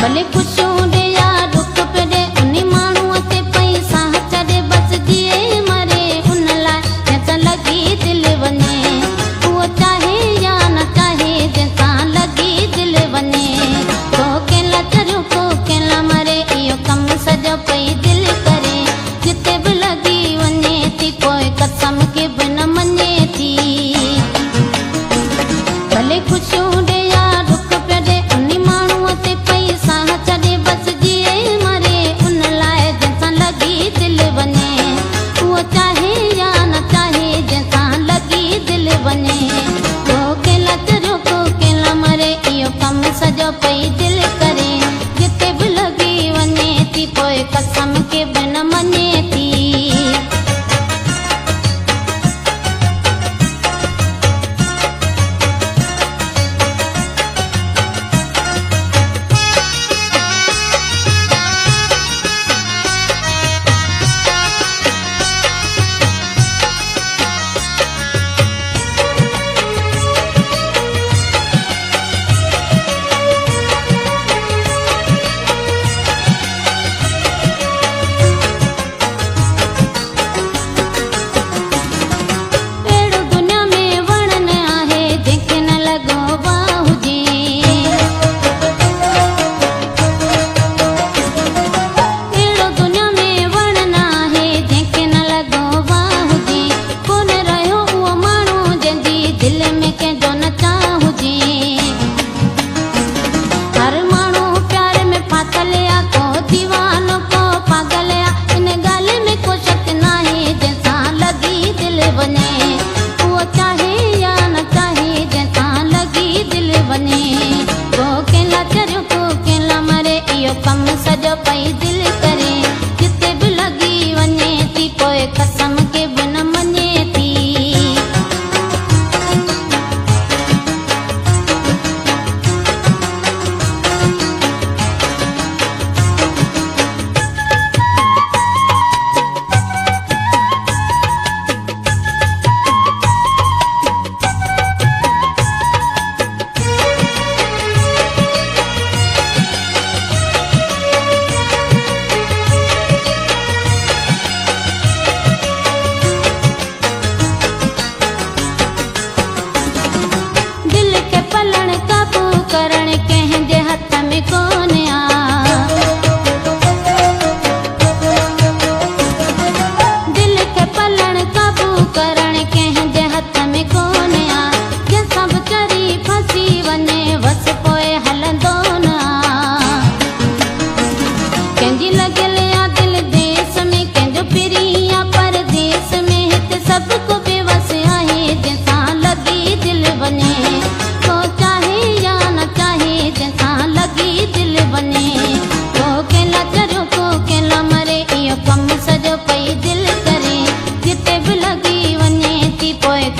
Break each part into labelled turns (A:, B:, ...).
A: भले खुशियों दे या दुख पे उन माण्हूअ ते पैसा चढ़े बस जिए मरे उन लाइ जंहिंसां लॻी दिलि वञे उहो चाहे या न चाहे जंहिंसां लॻी दिलि वञे को कंहिं चरियो को कंहिं मरे इहो कमु सॼो पई दिलि करे जिते बि लॻी वञे थी पोइ कसम खे बि न मञे थी भले खुशियूं दे या दुख पे उन माण्हूअ ते पैसा चढ़े बस जिए मरे उन लाइ जंहिंसां लॻी दिलि वञे उहो चाहे या न चाहे जंहिंसां लॻी दिलि वञे को कंहिं चरियो को कंहिं मरे इहो कमु सॼो पई दिलि करे जिते बि लॻी वञे थी पोइ कसम खे बि न मञे थी कमु सॼो पई दिलि करे जिते बि लॻी वञे थी पोइ कसम खे बि न मञे थी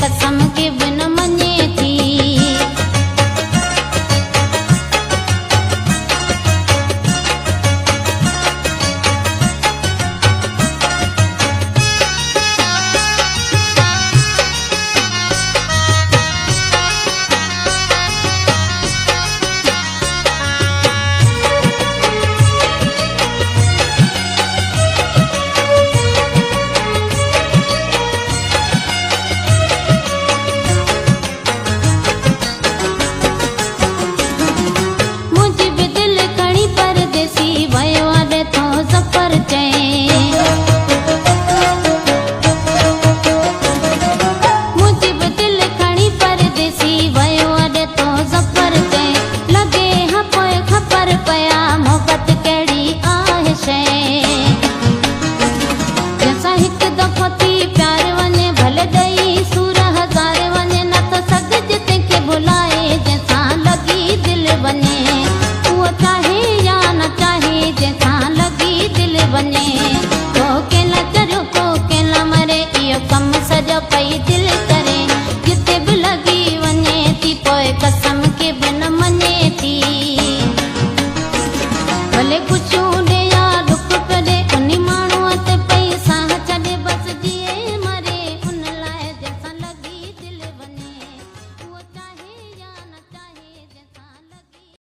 A: कसम खे बि न मञे थी वञे को कंहिं चरियो को कंहिं मरे इहो कमु सॼो पई दिलि